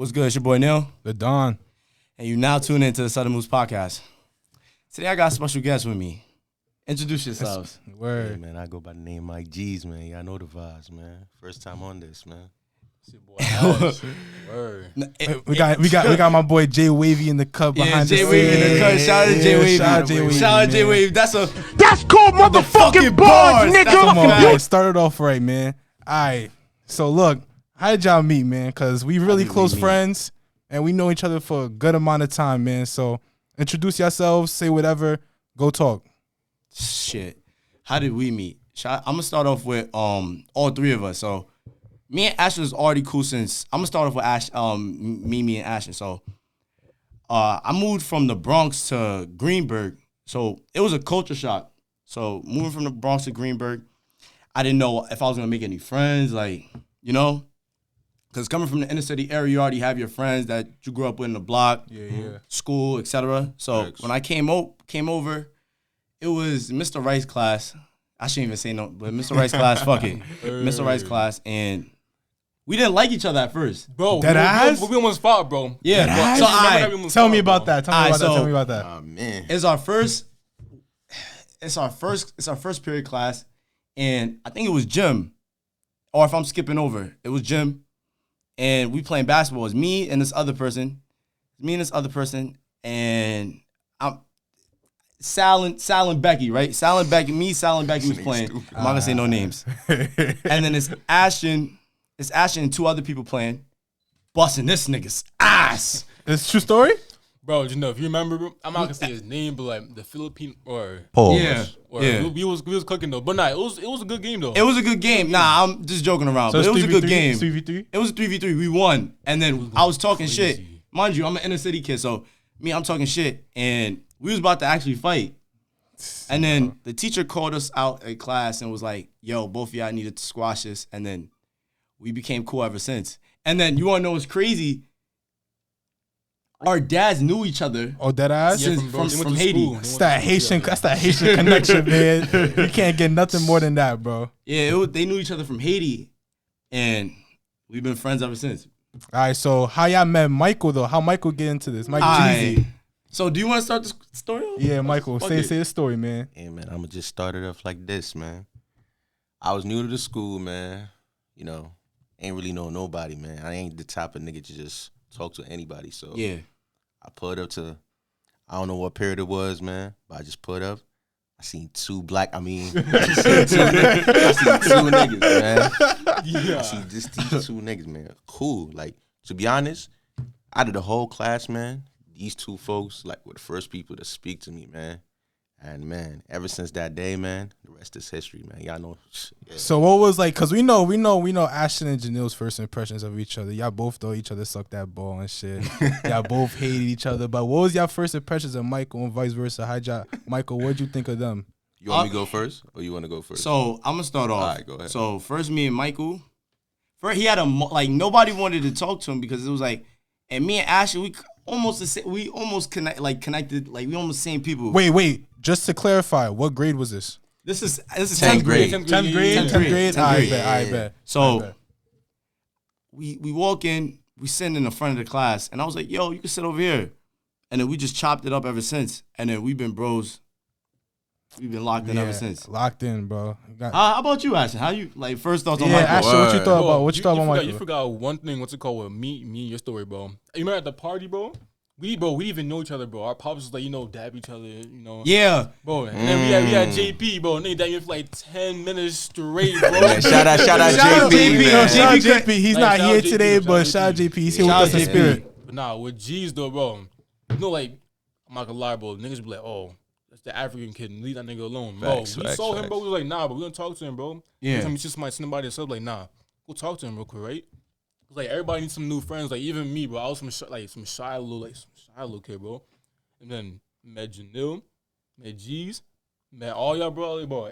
What's good? It's your boy Neil. The Don. And you now tune into the Southern Moves Podcast. Today I got a special guest with me. Introduce yourselves. Word. Hey, man, I go by the name Mike G's, man. Y'all know the vibes, man. First time on this, man. It's your boy Ash. Word. We got my boy Jay Wavy in the cut behind Jay the Wavy in the cut. Shout out to Jay Wavy. Shout out Jay Wavy. Shout out to Jay man. Wavy. That's called motherfucking bars, nigga. Come on, man. Started off right, man. All right. So look, how did y'all meet, man? Because we really close friends and we know each other for a good amount of time, man. So introduce yourselves, say whatever, go talk. Shit. How did we meet? I'm gonna start off with all three of us. So me and Ashton is already cool since I'm gonna start off with me and Ashton. So I moved from the Bronx to Greenburgh. So it was a culture shock. So moving from the Bronx to Greenburgh, I didn't know if I was gonna make any friends, like, you know, because coming from the inner city area, you already have your friends that you grew up with in the block, school, etc. So when I came over, it was Mr. Rice class. I shouldn't even say no, but Mr. Rice class, fuck it. Mr. Rice class, and we didn't like each other at first. Bro, we almost fought, bro. Yeah. So tell me about that. Tell me about that. Oh, man. It's our first period class, and I think it was gym, or if I'm skipping over, it was gym, and we playing basketball. It's me and this other person, and I'm Sal and Becky, right? Sal and Becky was playing. I'm not gonna say no names. And then it's Ashton and two other people playing, busting this nigga's ass. It's a true story? Bro, you know, if you remember, bro, I'm not gonna say his name, but like the Philippine or Pause. Yeah. We was cooking though. But nah, it was a good game though. It was a good game. Nah, I'm just joking around. So but it was a good game. 3v3? It was a 3v3. We won. And then I was talking shit. Mind you, I'm an inner city kid, so I'm talking shit. And we was about to actually fight. And then the teacher called us out in class and was like, yo, both of y'all needed to squash this. And then we became cool ever since. And then you want to know what's crazy? Our dads knew each other. Oh, dead ass? Yeah, from Haiti. That's that Haitian connection, man. You can't get nothing more than that, bro. Yeah, they knew each other from Haiti. And we've been friends ever since. All right, so how y'all met Michael, though? How Michael get into this? Mike Jeezy. So do you want to start the story off? Yeah, Michael, say the story, man. Hey, man, I'm going to just start it off like this, man. I was new to the school, man. You know, ain't really know nobody, man. I ain't the type of nigga to just talk to anybody. So yeah, I pulled up to, I don't know what period it was, man, but I just pulled up. I seen two niggas, man. Yeah. I seen just these two niggas, man. Cool. Like, to be honest, out of the whole class, man, these two folks, like, were the first people to speak to me, man. And, man, ever since that day, man, the rest is history, man. Y'all know. Yeah. So what was, like, because we know Ashton and Janelle's first impressions of each other. Y'all both thought each other sucked that ball and shit. Y'all both hated each other. But what was y'all first impressions of Michael and vice versa? Michael, what'd you think of them? You want me to go first, or you want to go first? So I'm going to start off. All right, go ahead. So first me and Michael, he had nobody wanted to talk to him because it was like, and me and Ashton, we almost connected, like we almost same people. Wait. Just to clarify, what grade was this? This is 10th grade. 10th grade? I bet. So we walk in, we sitting in the front of the class, and I was like, yo, you can sit over here. And then we just chopped it up ever since. And then we've been bros. We've been locked in ever since. Locked in, bro. How about you, Ashton? How you, like, first thoughts on Michael? Ashton, what you thought about? What you thought about Michael? You forgot one thing. What's it called with me and your story, bro? You remember at the party, bro? We even know each other, bro. Our pops was like, dab each other, Yeah. Bro, and then we had JP, bro. Nigga, that for like 10 minutes straight, bro. Yeah, shout out JP. Shout out JP. He's not here today, but shout out JP. He's here with us in spirit. But nah, with G's though, bro. Like, I'm not gonna lie, bro. Niggas be like, oh, that's the African kid. Leave that nigga alone, bro. We saw him, bro. We was like, nah, but we gonna talk to him, bro. Yeah. Every time we see somebody sitting by themselves, like, nah, go talk to him real quick, right? Like, everybody needs some new friends. Like, even me, bro. I was some shy little kid, bro. And then met Janelle, met G's, met all y'all, bro.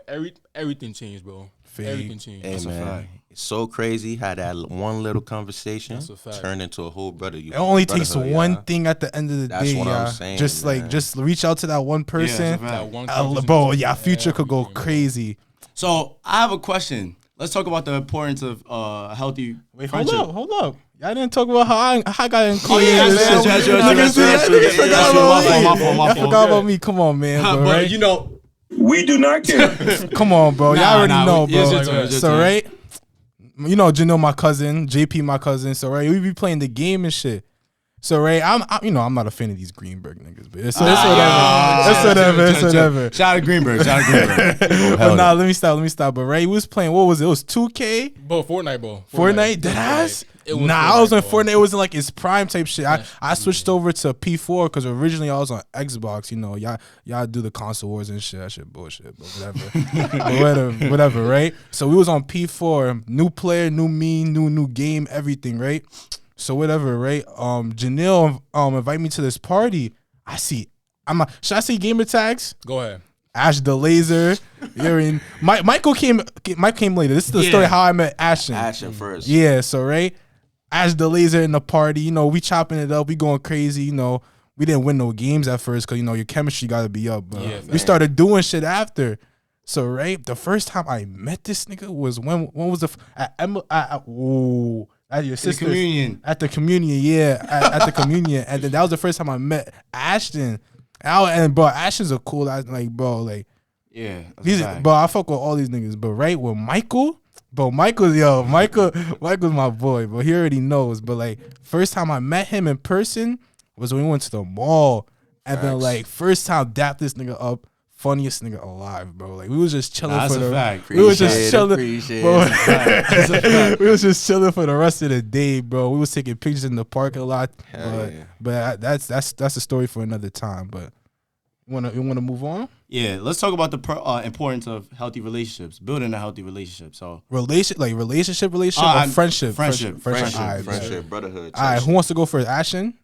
Everything changed, bro. Everything changed. Hey, man, it's so crazy how that one little conversation turned into a whole brother. It only takes one thing at the end of the day, what I'm saying, just reach out to that one person. Yeah, Bro, future could go crazy. So I have a question. let's talk about the importance of healthy Wait, friendship. hold up. Y'all didn't talk about how I got included. Oh, yeah, that's true. Niggas forgot about me. My Y'all fault. forgot about me. Come on, man. But, But right? you know, We do not care. Come on, bro. Y'all already know, bro. it's your turn, it's your So turn. right, you know, Janelle, my cousin, JP, my cousin. So right, we be playing the game and shit. So right, I'm you know, I'm not a fan of these Greenberg niggas, but it's whatever. It's whatever. Shout out to Greenberg. But nah, let me stop. But right, we was playing. What was it? It was 2K. Bro, Fortnite, bro. Fortnite, dead ass. It was Nah, I was on bro. Fortnite. It wasn't like its prime type shit. I switched over to P4 because originally I was on Xbox. You know, y'all do the console wars and shit. That shit bullshit, but whatever. whatever, right? So we was on P4. New player, new me, new game, everything, right? So whatever, right? Janelle invite me to this party. Should I say gamer tags? Go ahead. Ash the Laser. You're in. Mike came later. This is the story how I met Ashton. Ashton first. Yeah, so right, Ash the Laser in the party. You know, we chopping it up. We going crazy. You know, we didn't win no games at first because you know your chemistry got to be up. But Yeah, we started doing shit after. So right, the first time I met this nigga was when was at your sister's communion. At the communion, yeah, at the communion, and then that was the first time I met Ashton. And bro, Ashton's a cool ass, like bro, like Yeah, bro, I fuck with all these niggas, but right with Michael's my boy, but he already knows. But like first time I met him in person was when we went to the mall, and then like first time dapped this nigga up. Funniest nigga alive, bro. Like we was just chilling that's for a the. fact. We was just chilling, bro. That's a fact. We was just chilling for the rest of the day, bro. We was taking pictures in the parking lot, Hell yeah. but that's a story for another time. But you wanna move on? Yeah, let's talk about the importance of healthy relationships, building a healthy relationship. So Relationship, or friendship. Friendship, All right, Friendship, brotherhood. all right, who wants to go first? Ashton.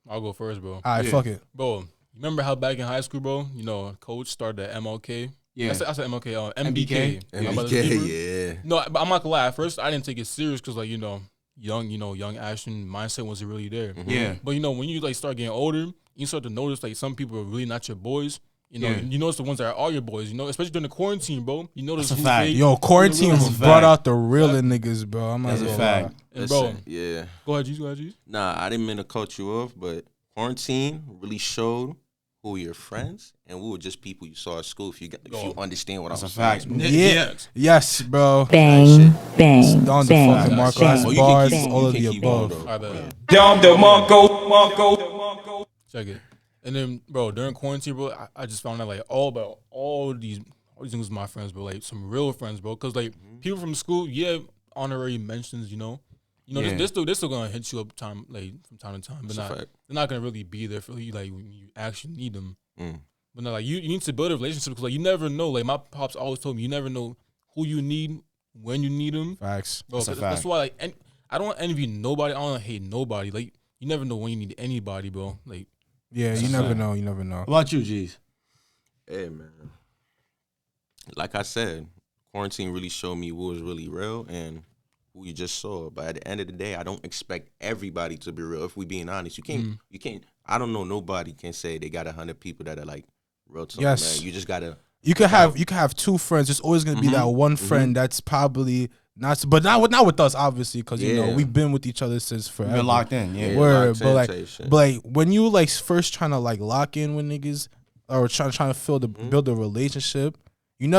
I'll go first, bro. All right, Yeah. fuck it. Bro, remember how back in high school, bro, you know, coach started the MLK? Yeah. I said MLK, MBK. My brother's keeper. Yeah. No, but I'm not gonna lie. At first, I didn't take it serious because, like, young Ashton mindset wasn't really there. yeah, But, when you, like, start getting older, you start to notice, like, some people are really not your boys. Yeah. You notice the ones that are your boys, especially during the quarantine, bro. You notice That's a who's fact. fake, Yo, quarantine who's real. brought out the real niggas, bro. I'm not that's a gonna fact. lie. And, bro, Listen, yeah. go ahead, G's. Nah, I didn't mean to cut you off, but quarantine really showed who were your friends and who were just people you saw at school. If you understand what That's I'm a fact. saying. Yeah. Yes, bro. Bang, bang, Don the bang. fucking Marco Bang. has Oh, you bars, can keep- all you of can the keep going, above. though. All right, bet. Dom the Mongo. Check it. And then, bro, during quarantine, bro, I just found out, like, all these things was my friends, bro. Like, some real friends, bro. Because, like, people from school, yeah, honorary mentions, Yeah. they're still gonna hit you up from time to time, but That's a fact. they're not gonna really be there for you, like, when you actually need them. Mm. But no, like, you need to build a relationship because, like, you never know. Like, my pops always told me, you never know who you need when you need them. Facts. Bro, That's a that's fact. why, like, I don't envy nobody. I don't hate nobody. Like, you never know when you need anybody, bro. Like, Yeah, you never know. You never know. What about you, G's? Hey, man. Like I said, quarantine really showed me what was really real and who you just saw. But at the end of the day, I don't expect everybody to be real. If we being honest, you can't. I don't know. Nobody can say they got 100 people that are like real to them, Yes. man. You just gotta. You could have two friends. There's always gonna be that one friend that's probably not, but not with us, obviously, because you know Yeah. we've been with each other since forever. Been locked in, yeah. Yeah. Word, locked but in like, type shit. but like when you like first trying to like lock in with niggas or trying to build a relationship, you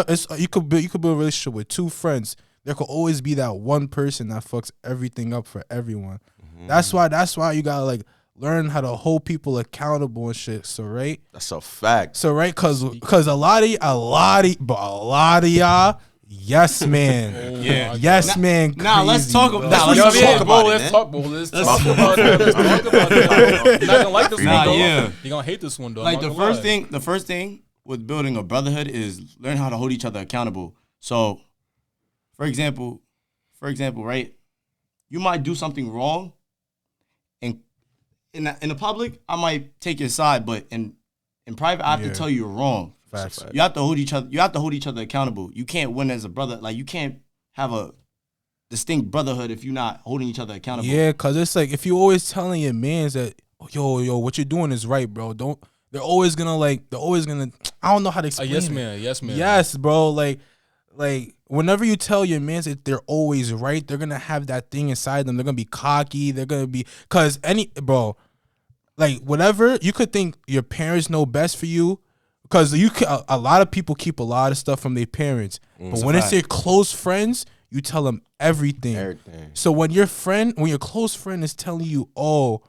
could build a relationship with two friends. There could always be that one person that fucks everything up for everyone. That's why you gotta like learn how to hold people accountable and shit. So right, That's a fact. so right, cause a lot of y'all, yes man, Yeah. yes man. Nah, let's crazy, talk bro. about. That's Nah, what let's you talk talk about. about. Let's man. talk about that. You're not gonna like this one, Nah, though. yeah. You're gonna hate this one, though. Like I'm the not gonna first lie. thing with building a brotherhood is learn how to hold each other accountable. So, for example, right? You might do something wrong, and in the public, I might take your side, but in private, I have to tell you you're wrong. Facts. You have to hold each other. You have to hold each other accountable. You can't win as a brother. Like you can't have a distinct brotherhood if you're not holding each other accountable. Yeah, cause it's like if you always telling your mans that yo, what you're doing is right, bro. They're always gonna I don't know how to explain. Yes, it. man. Yes, man. Yes, bro. Like whenever you tell your mans that they're always right, they're gonna have that thing inside them. They're gonna be cocky. They're gonna be like whatever you could think your parents know best for you, because a lot of people keep a lot of stuff from their parents. But when it's your close friends, you tell them everything. So when your close friend is telling you, yo,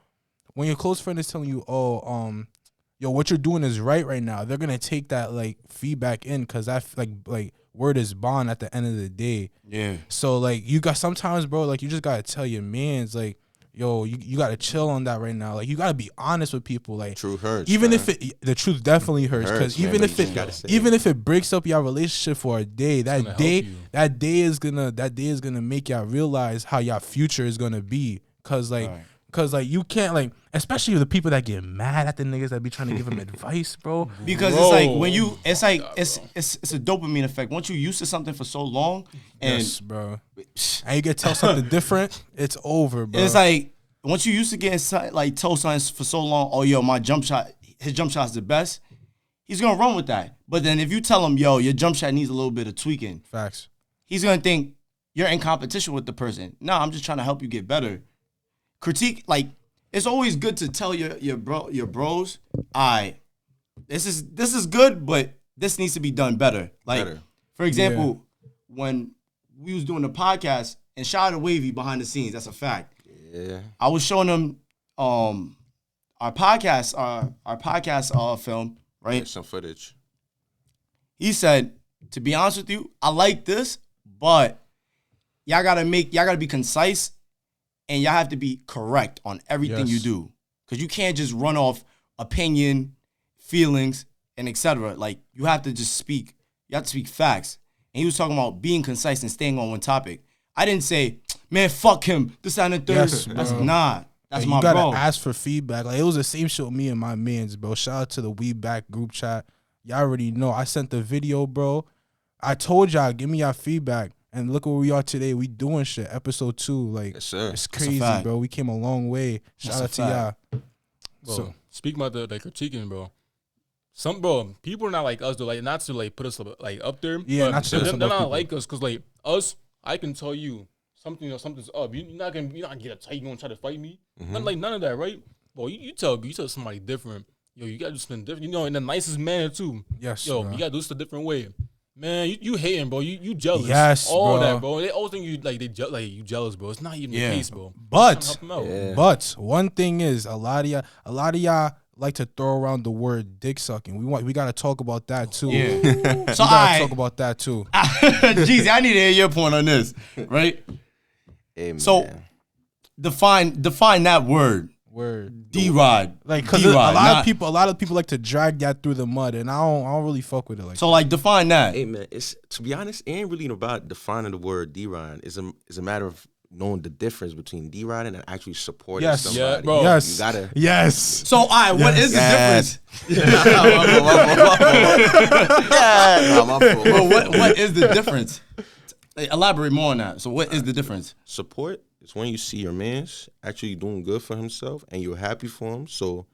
what you're doing is right now, they're gonna take that like feedback in, because that like word is bond at the end of the day. Yeah. So like you got sometimes, bro, like you just gotta tell your mans like, yo, you gotta chill on that right now. Like you gotta be honest with people. Like truth hurts. Even man. if the truth definitely hurts, because even if it breaks up your relationship for a day, that day is gonna make y'all realize how y'all future is gonna be. Cause you can't, like, especially the people that get mad at the niggas that be trying to give them advice, bro. Because it's like when you, it's like it's a dopamine effect. Once you're used to something for so long, and yes, bro, and you get tell something different, it's over, bro. It's like once you used to getting like told something for so long, oh yo, his jump shot's the best. He's gonna run with that. But then if you tell him, yo, your jump shot needs a little bit of tweaking, facts, he's gonna think you're in competition with the person. No, I'm just trying to help you get better. Critique, like, it's always good to tell your bros, this is good, but this needs to be done better. Like, for example, when we was doing the podcast, and shout out to Wavy behind the scenes, that's a fact. Yeah. I was showing them our podcast film, right? Some footage. He said, to be honest with you, I like this, but y'all gotta be concise. And y'all have to be correct on everything you do. Because you can't just run off opinion, feelings, and etc. Like, you have to just speak. You have to speak facts. And he was talking about being concise and staying on one topic. I didn't say, man, fuck him. This, that, and the third. Yes, that's my bro. You gotta ask for feedback. Like, it was the same shit with me and my mans, bro. Shout out to the We Back group chat. Y'all already know. I sent the video, bro. I told y'all, give me y'all feedback. And look where we are today. We doing shit. Episode 2. Like, yes, sir. It's crazy, bro. We came a long way. Shout out to y'all. Bro, so, speaking about the critiquing, bro. People are not like us, though. Like, not to like put us like up there. Yeah, not to they're not like us, because like us, I can tell you something's up. You're not gonna get a tight. You gonna try to fight me? None of that, right? Well, you tell somebody different. Yo, you gotta do something different. In the nicest manner too. Yes. Yo, bro. you gotta do this a different way. Man, you hating, bro. You jealous. Yes, all bro. that, bro. They always think you jealous, bro. It's not even the case, bro. But one thing is, a lot of y'all like to throw around the word dick sucking. We gotta talk about that too. Yeah. So we gotta talk about that too. Jeezy, I need to hear your point on this, right? Hey, man. So define that word. D-Rod. Like, cause a lot of people like to drag that through the mud, and I don't really fuck with it. Like, so like define that. Hey man, it's, to be honest, it ain't really about defining the word D-Rod. It's a matter of knowing the difference between D-Riding and actually supporting somebody. Yeah, bro. Yes. You gotta. Yes. So what is the difference? But what is the difference? Elaborate more on that. So what is the difference? Support is when you see your man's actually doing good for himself and you're happy for him. So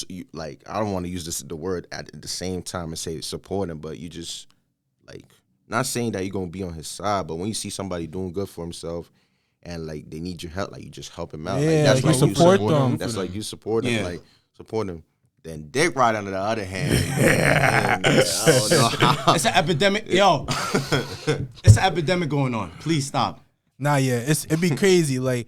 you like, I don't want to use the word at the same time and say support him, but you just like, not saying that you're gonna be on his side, but when you see somebody doing good for himself and like they need your help, like you just help him out. Yeah, like, that's like you support them. That's like you support him, like support him. Then dick ride on the other hand. Man, I don't know how. It's an epidemic, yo. It's an epidemic going on. Please stop. Nah, yeah, it'd be crazy, and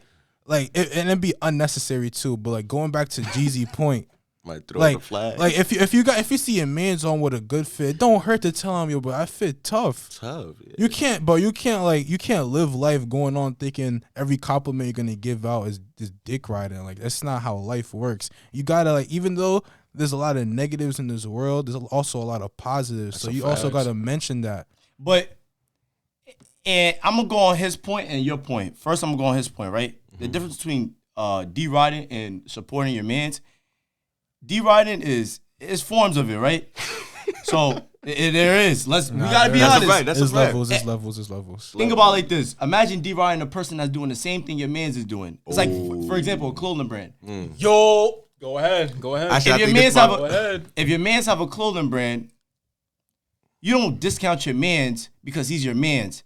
it'd be unnecessary too. But like going back to Jeezy point, might throw the flag. Like if you see a man's on with a good fit, don't hurt to tell him, yo, but I fit tough. Yeah. You can't live life going on thinking every compliment you're gonna give out is dick riding. Like, that's not how life works. You gotta, like, even though there's a lot of negatives in this world, there's also a lot of positives. That's so you also gotta mention that. But and I'm gonna go on his point and your point. First, I'm gonna go on his point, right? Mm-hmm. The difference between D-riding and supporting your mans. D-riding is forms of it, right? So there is. We gotta be honest. Right. That's There's a fact. levels. Think about it like this. Imagine D-riding a person that's doing the same thing your mans is doing. It's like, for example, a clothing brand. Yo, go ahead. If your mans have a clothing brand, you don't discount your mans because he's your mans.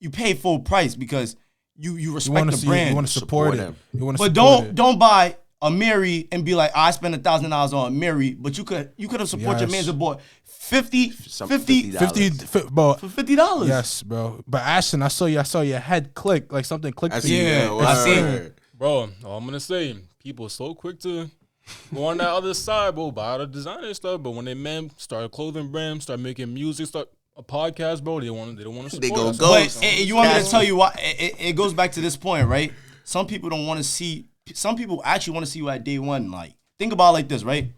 you pay full price because you respect the brand. You want to support it. them. You want to But support it. don't buy a Mary and be like, I spent $1,000 on a Mary, but you could have supported your man's and bought 50 bro. for $50. Yes, bro. But Ashton, I saw your head click, like something clicked for you. Yeah, I seen it. Bro, all I'm gonna say, people so quick to go on that other side, bro, buy the designer stuff. But when they start a clothing brand, start making music, start a podcast, bro, they don't want to support. They go us. ghost. But you want me to tell you why? It goes back to this point, right? Some people don't want to see. Some people actually want to see you at day one. Like, think about it like this, right?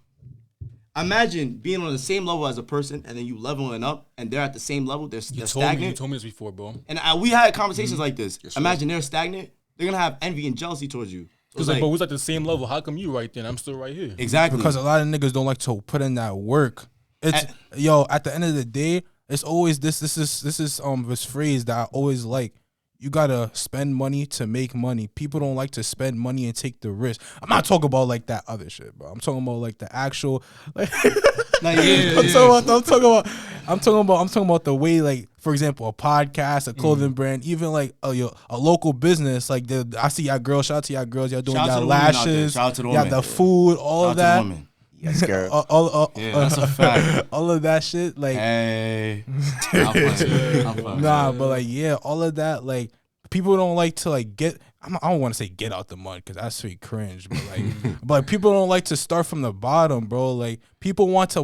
Imagine being on the same level as a person, and then you leveling up, and they're at the same level. They're stagnant. You told me this before, bro. And we had conversations like this. Imagine they're stagnant. They're gonna have envy and jealousy towards you. Because like, but we're at the same level. How come you right there and I'm still right here? Exactly. Because a lot of niggas don't like to put in that work. It's at the end of the day, it's always this phrase that I always like. You gotta spend money to make money. People don't like to spend money and take the risk. I'm not talking about like that other shit, bro. I'm talking about like the actual. Like, I'm talking about the way, like, for example, a podcast, a clothing brand, even like a local business. Like I see y'all girls. Shout out to y'all girls. Y'all doing y'all lashes. Shout out to the y'all women. the food, all of that. Yes, girl. That's a fact. All of that shit, like, Hey, nah, but like, yeah, all of that, like, people don't like to like get. I don't want to say get out the mud because that's pretty cringe, but like, but people don't like to start from the bottom, bro. Like, people want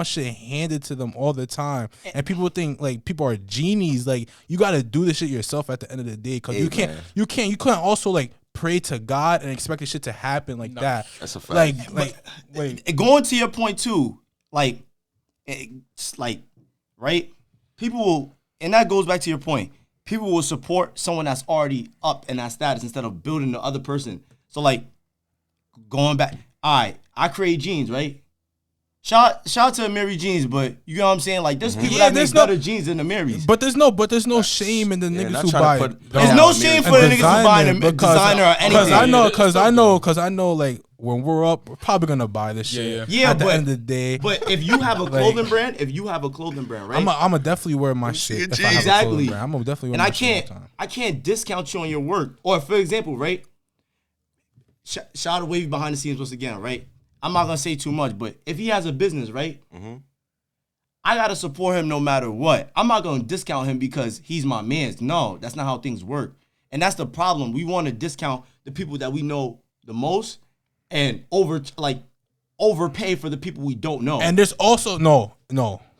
shit handed to them all the time, and people think like people are genies. Like, you got to do this shit yourself at the end of the day because you can't also like pray to God and expect this shit to happen like that. That's a fact. Like going to your point too, like, it's like, right? People will, and that goes back to your point. People will support someone that's already up in that status instead of building the other person. So like, going back, all right, I create jeans, right? Shout out to Mary Jeans, but you know what I'm saying? Like, there's people that make better jeans than the Marys. But there's no shame in the niggas who buy it. There's no shame for the niggas who buy a designer or anything. Because I know, like, when we're up, we're probably gonna buy this shit. Yeah, at the end of the day. But if you have a clothing brand, right? I'ma definitely wear my shit. If I have a clothing brand. I'm gonna definitely wear my shit. And I can't discount you on your work. Or for example, right? Shout out to Wavy behind the scenes once again, right? I'm not gonna say too much, but if he has a business, right? Mm-hmm. I gotta support him no matter what. I'm not gonna discount him because he's my man. No, that's not how things work. And that's the problem. We want to discount the people that we know the most and overpay for the people we don't know. And there's also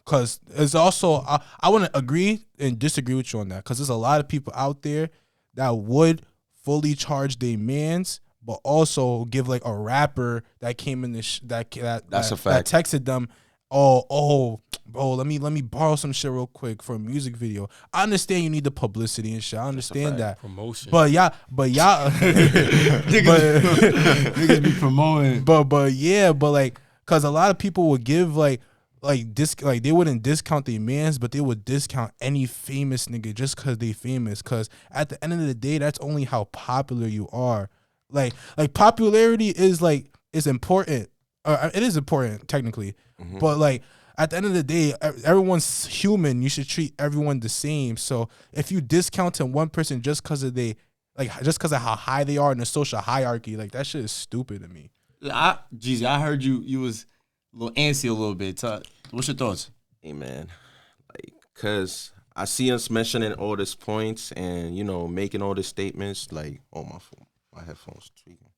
because there's also I want to agree and disagree with you on that because there's a lot of people out there that would fully charge their mans, but also give like a rapper that came in this that's a fact. That texted them, bro, let me borrow some shit real quick for a music video. I understand you need the publicity and shit. I understand that promotion. But y'all niggas be promoting. But like, cause a lot of people would give like they wouldn't discount their mans, but they would discount any famous nigga just cause they famous. Cause at the end of the day, that's only how popular you are. Like popularity is important. It is important technically, but like at the end of the day, everyone's human. You should treat everyone the same. So if you discounting one person just because of how high they are in the social hierarchy, like that shit is stupid to me. Jeezy, I heard you was a little antsy a little bit. What's your thoughts? Hey man, like, cause I see us mentioning all these points and making all these statements. Like, oh my headphones tweaking.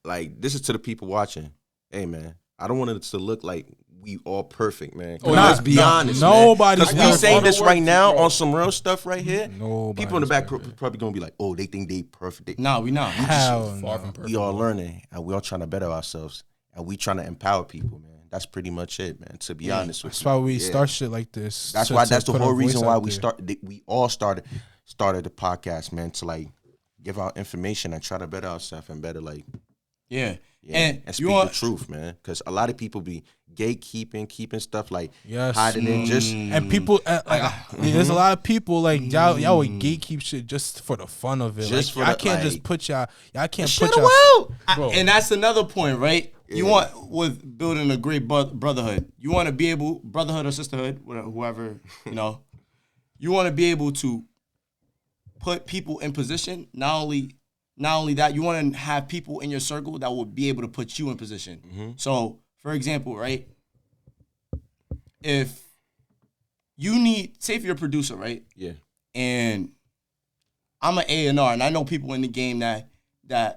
Like, this is to the people watching. Hey man, I don't want it to look like we all perfect, man. Let's be honest, nobody's man. Because we saying this right now on some real stuff right here. People in the back perfect. probably gonna be like, oh, they think they perfect. No, we not. Far from perfect. We all learning and we all trying to better ourselves and we trying to empower people, man. That's pretty much it, man. To be honest with you, that's why we start shit like this. That's why. That's the whole reason why we all started the podcast, man. To like give out information and try to better ourselves and better like. Yeah. And speak the truth, man. Because a lot of people be keeping stuff like hiding it just. And people, there's a lot of people like y'all would gatekeep shit just for the fun of it. Just like, for I can't just put y'all. I can't put y'all. And that's another point, right? Yeah. You want with building a great brotherhood. You want to be able brotherhood or sisterhood, whoever you want to be able to put people in position. Not only that, you want to have people in your circle that will be able to put you in position. Mm-hmm. So, for example, right? If you need, say if you're a producer, right? Yeah. And I'm an A&R, and I know people in the game that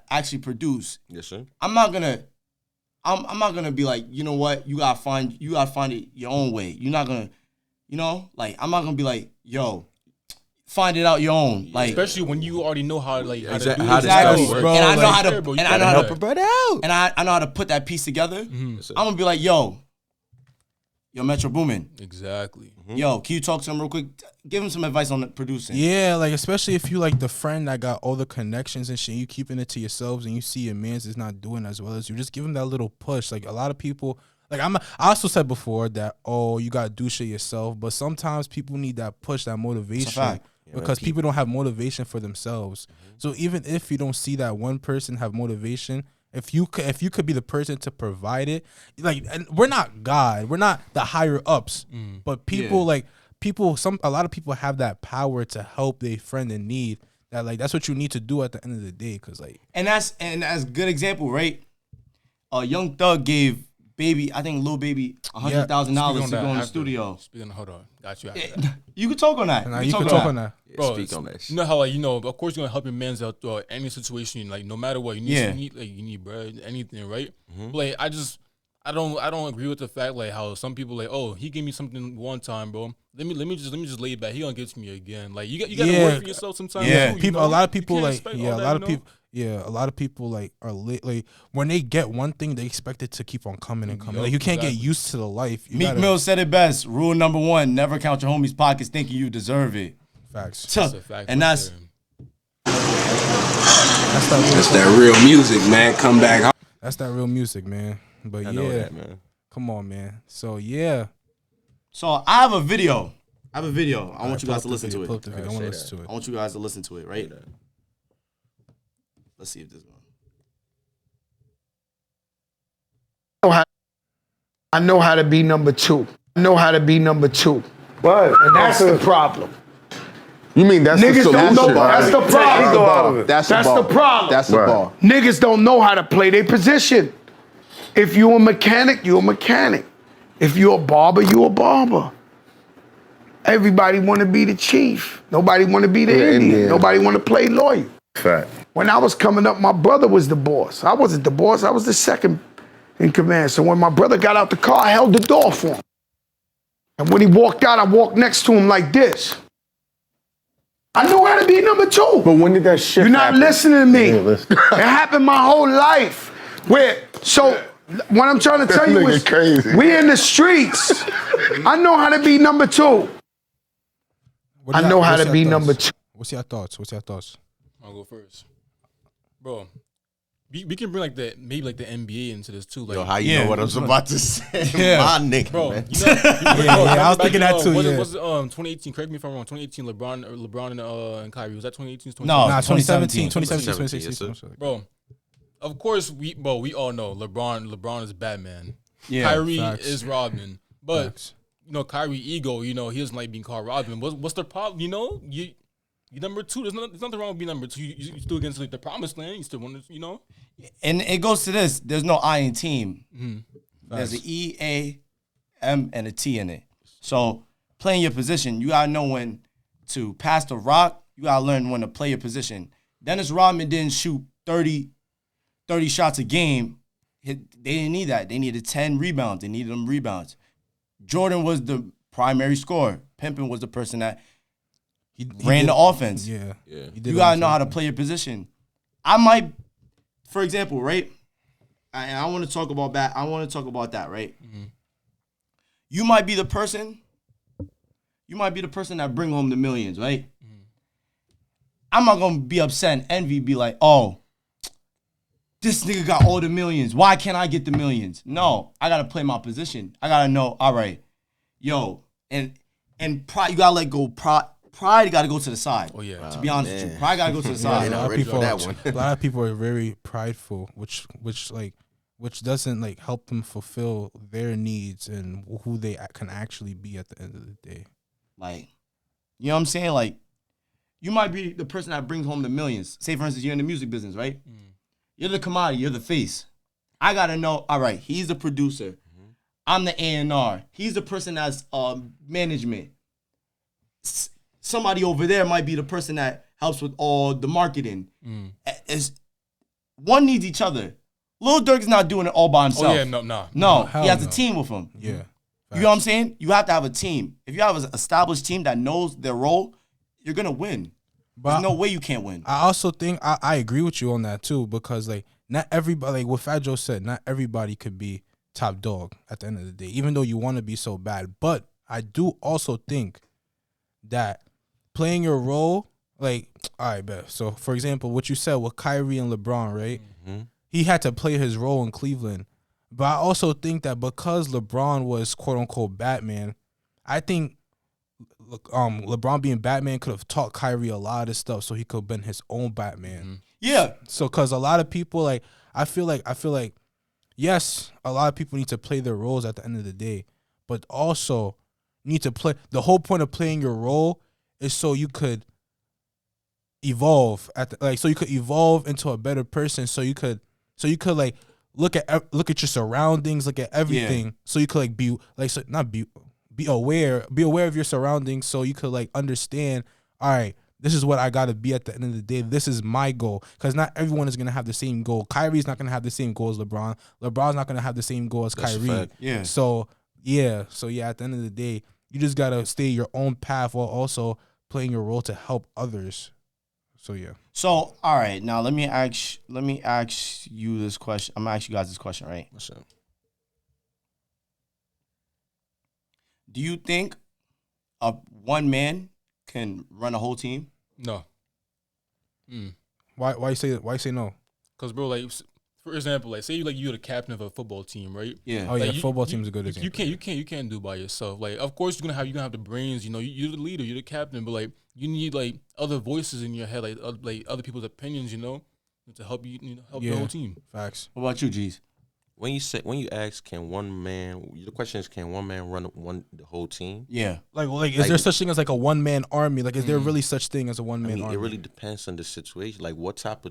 actually produce. Yes, sir. I'm not gonna be like, you know what, you gotta find it your own way. You're not gonna, like, I'm not gonna be like, yo, find it out your own. Like, especially when you already know how to do exactly, exactly, bro. And I know how to, and I know how help to a brother out. And I know how to put that piece together. Mm-hmm. Yes, sir. I'm gonna be like, yo, Metro Boomin. Exactly. Mm-hmm. Yo, can you talk to him real quick? Give him some advice on the producing. Yeah, like especially if you like the friend that got all the connections and shit, you keeping it to yourselves and you see your man's is not doing as well as you, just give him that little push. Like a lot of people, like I also said before that, oh, you gotta do shit yourself, but sometimes people need that push, that motivation. fact. Because people don't have motivation for themselves. Mm-hmm. So even if you don't see that one person have motivation, if you could be the person to provide it, like, and we're not God, we're not the higher ups, but people a lot of people have that power to help their friend in need. That like that's what you need to do at the end of the day, cause like And that's a good example, right? Young Thug gave Baby, I think Lil Baby, $100,000 to go in the studio. Speaking of, hold on, got you after that. You could talk on that. nah, you can talk on that. Yeah, Bro, speak on that shit. you know how, like, of course you're gonna help your man's out through any situation, like no matter what. You need bread, anything, right? Mm-hmm. But, like, I don't agree with the fact like how some people like, oh, he gave me something one time, bro. Let me just lay back. He gonna give it to me again. Like you gotta work for yourself sometimes. Yeah. too, A lot of people You like can't expect a all lot that, of people. Yeah, a lot of people like are like when they get one thing, they expect it to keep on coming and coming. Yup, Like you can't get exactly. used to the life. You Meek gotta- Mill said it best. Rule number 1, never count your homie's pockets thinking you deserve it. Facts. That's a fact. And right that's there. That's that real music, man. Come back home. That's that real music, man. But I yeah, know that, man. come on, man. So yeah, So I have a video. I want you guys to listen to Pull it. up the video. I want to listen to it. I want you guys to listen to it, right? Let's see if this goes. I know how to be number two. What? And that's the problem. You mean that's Niggas the don't know. solution, That's the right? problem. That's That's the problem. That's the Right. ball. Niggas don't know how to play their position. If you a mechanic, you a mechanic. If you a barber, you a barber. Everybody want to be the chief. Nobody want to be the Indian. Indian. Nobody want to play lawyer. Fact. When I was coming up, my brother was the boss. I wasn't the boss. I was the second in command. So when my brother got out the car, I held the door for him. And when he walked out, I walked next to him like this. I knew how to be number two. But when did that shit You're not happen? listening to me. Yeah, listen. It happened my whole life. What I'm trying to tell you Nigga is, crazy. we in the streets. I know how to be number two. What do I y'all- know how what's to your be thoughts? number two. What's your thoughts? I'll go first, bro. We can bring like the NBA into this too. Like, Yo, how you Yeah. know what I was about to say? Yeah. My nigga, bro, man. you know, I was thinking that too, yeah. Was it 2018? Correct me if I'm wrong. 2018, LeBron and Kyrie. Was that 2018? No. Nah, 2017, 2017, 2016. Bro, of course we all know LeBron is Batman. Yeah. Kyrie facts. is Robin. But Facts. Kyrie ego, he doesn't like being called Robin. What's the problem? You number two. There's nothing wrong with being number two. You still against like the promised land. You still want to, And it goes to this. There's no I in team. Mm-hmm. There's an E, A, M, and a T in it. So playing your position, you gotta know when to pass the rock. You gotta learn when to play your position. Dennis Rodman didn't shoot 30 shots a game. They didn't need that. They needed 10 rebounds. They needed them rebounds. Jordan was the primary scorer. Pimpin was the person that He ran did- the offense. Yeah. Yeah. He did You it gotta on know how to himself. play your position. I might, for example, right? And I want to talk about that. I want to talk about that, right? Mm-hmm. You might be the person. You might be the person that bring home the millions, right? Mm-hmm. I'm not gonna be upset and envy. Be like, oh, this nigga got all the millions. Why can't I get the millions? No, I gotta play my position. I gotta know. All right, yo, and pride. You gotta let go. Pride got to go to the side. Oh yeah. To be honest with you, man. pride got to go to the A side. Yeah, lot of already people, know that one. a lot of people are very prideful, which doesn't like help them fulfill their needs and who they can actually be at the end of the day. Like, You know what I'm saying? Like, you might be the person that brings home the millions. Say, for instance, you're in the music business, right? You're the commodity. You're the face. I got to know, all right, he's the producer. I'm the A&R. He's the person that's management. Somebody over there might be the person that helps with all the marketing. One needs each other. Lil Durk's not doing it all by himself. Oh, yeah, No, hell he has no. a team with him. Yeah. You know what I'm saying? You have to have a team. If you have an established team that knows their role, you're going to win. There's no way you can't win. I also think I agree with you on that too, because like not everybody, like what Fat Joe said, not everybody could be top dog at the end of the day, even though you want to be so bad. But I do also think that playing your role, like, all right, bet. So for example, what you said with Kyrie and LeBron, right? He had to play his role in Cleveland. But I also think that because LeBron was quote unquote Batman, I think LeBron being Batman could have taught Kyrie a lot of stuff so he could have been his own Batman. Yeah. So because a lot of people, like, I feel like yes, a lot of people need to play their roles at the end of the day, but also need to play. The whole point of playing your role is so you could evolve so you could evolve into a better person. So you could like look at your surroundings, look at everything. So you could like be like, so not be aware of your surroundings. So you could like understand, all right, this is what I got to be at the end of the day. This is my goal. Because not everyone is going to have the same goal. Kyrie's not going to have the same goal as LeBron. LeBron's not going to have the same goal as Kyrie. Yeah. So yeah, at the end of the day, you just got to stay your own path while also playing your role to help others. So yeah. So, all right, now let me ask you this question. I'm going to ask you guys this question, right? What's up? Do you think one man can run a whole team? No. Why you say no? Because, bro, like, for example, like, say you're the captain of a football team, right? Yeah. Oh yeah, Like, football team's a good example. You can't do it by yourself. Like, of course you're gonna have the brains. You know, you're the leader, you're the captain, but like you need like other voices in your head, like other people's opinions. You know, to help help the whole team. Facts. What about you, G's? When you ask, can one man? The question is, can one man run the whole team? Yeah. Like, is there such thing as like a one man army? Like, is there really such thing as a one man army? It really depends on the situation. Like, what type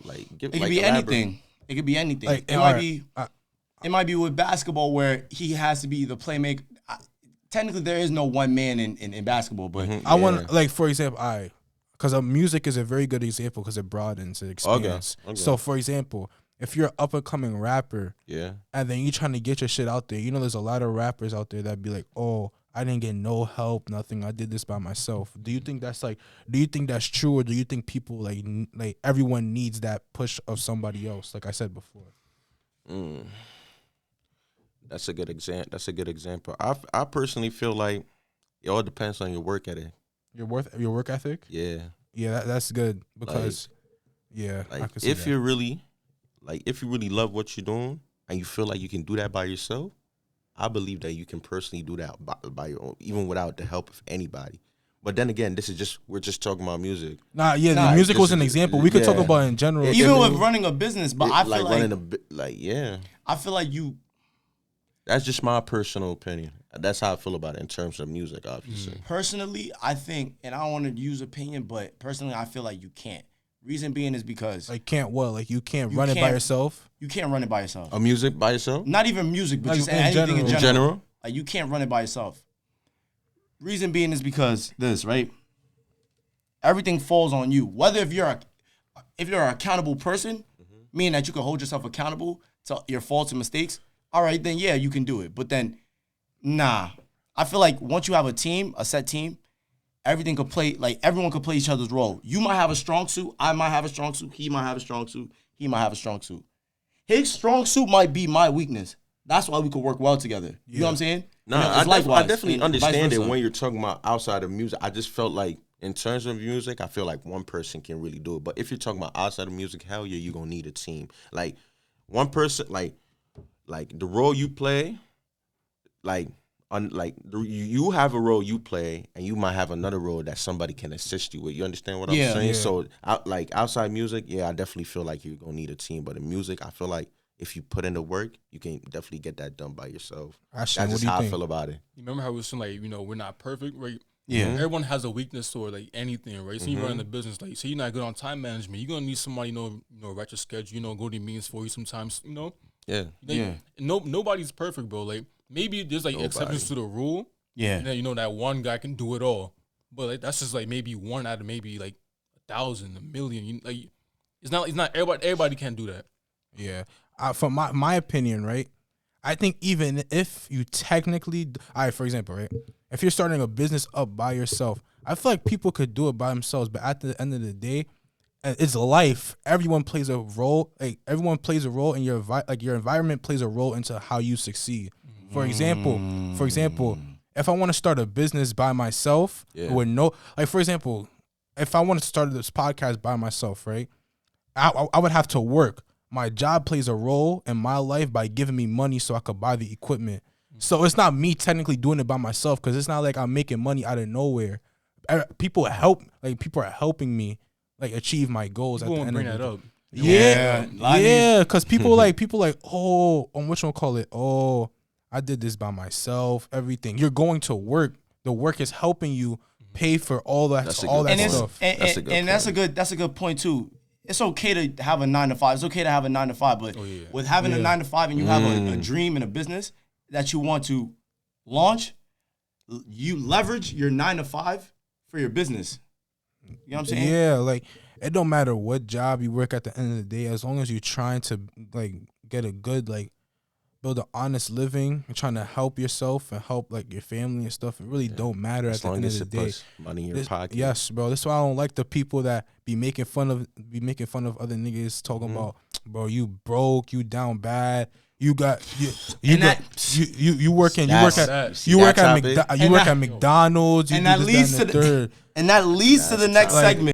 like give. It could like, be elaborate. anything. It could be anything. Like, It might be with basketball where he has to be the playmaker. Technically, there is no one man in basketball, but I want, like, for example, because music is a very good example because it broadens, it expands. Okay. So, for example, if you're an up and coming rapper, Yeah. and then you're trying to get your shit out there, there's a lot of rappers out there that be like, oh, I didn't get no help, nothing. I did this by myself. Do you think that's true, or do you think people like everyone needs that push of somebody else? Like I said before. That's a good example. I personally feel like it all depends on your work ethic. Your work ethic. Yeah. Yeah, that's good because, I Like can see if that. you really love what you're doing and you feel like you can do that by yourself, I believe that you can personally do that by your own, even without the help of anybody. But then again, we're just talking about music. The music was an example. We could talk yeah. about it in general. even with running a business, but I feel I feel like you. That's just my personal opinion. That's how I feel about it in terms of music, obviously. Personally, I think, and I don't want to use opinion, but personally, I feel like you can't. Reason being is because like you can't run it by yourself. You can't run it by yourself. A music by yourself? Not even music, but Like just in anything in general. general. Like you can't run it by yourself. Reason being is because this, right? Everything falls on you. Whether if you're an accountable person, meaning that you can hold yourself accountable to your faults and mistakes, all right, then yeah, you can do it. But then, nah. I feel like once you have a team, a set team, everything could play, like everyone could play each other's role. You might have a strong suit, I might have a strong suit, he might have a strong suit, he might have a strong suit. His strong suit might be my weakness. That's why we could work well together. You know what I'm saying? No, it's I definitely and understand vice it versa. when you're talking about outside of music. I just felt like in terms of music, I feel like one person can really do it. But if you're talking about outside of music, hell yeah, you're gonna need a team. Like one person, like the role you play, you have a role you play, and you might have another role that somebody can assist you with. You understand what I'm saying? Yeah. So, outside music, yeah, I definitely feel like you're gonna need a team. But in music, I feel like if you put in the work, you can definitely get that done by yourself. Ashton, That's what just do you how think? I feel about it. You remember how we was saying, like, we're not perfect, right? Yeah. Everyone has a weakness or like anything, right? So you run in the business, like, so you're not good on time management. You're gonna need somebody, write your schedule, go to meetings for you sometimes, Yeah. Like, nobody's perfect, bro. Like, maybe there's like exceptions to the rule. Yeah. And then that one guy can do it all. But like that's just like maybe one out of maybe like 1,000, 1,000,000. Like it's not everybody can't do that. Yeah. From my opinion, right? I think even if you technically, all right, for example, right? If you're starting a business up by yourself, I feel like people could do it by themselves, but at the end of the day, it's life. Everyone plays a role. Like everyone plays a role, and your environment plays a role into how you succeed. For example, if I want to start a business by myself, with for example, if I want to start this podcast by myself, right? I would have to work. My job plays a role in my life by giving me money so I could buy the equipment. So it's not me technically doing it by myself because it's not like I'm making money out of nowhere. People are helping me like achieve my goals. People at the won't end bring of that the up. Yeah, because people like, oh, on which one call it? Oh, I did this by myself. Everything. You're going to work. The work is helping you pay for all that stuff. And that's a good point too. It's okay to have a 9 to 5. It's okay to have a 9 to 5, but with having a 9 to 5 and you have a dream and a business that you want to launch, you leverage your 9 to 5 for your business. You know what I'm saying? Yeah, like it don't matter what job you work at the end of the day, as long as you're trying to like get a good build an honest living and trying to help yourself and help like your family and stuff. It really don't matter at the end of the day. Money in your pocket. Yes, bro. That's why I don't like the people that be making fun of other niggas talking about, bro, you broke, you down bad. You work at McDonald's. And that leads to the next segment.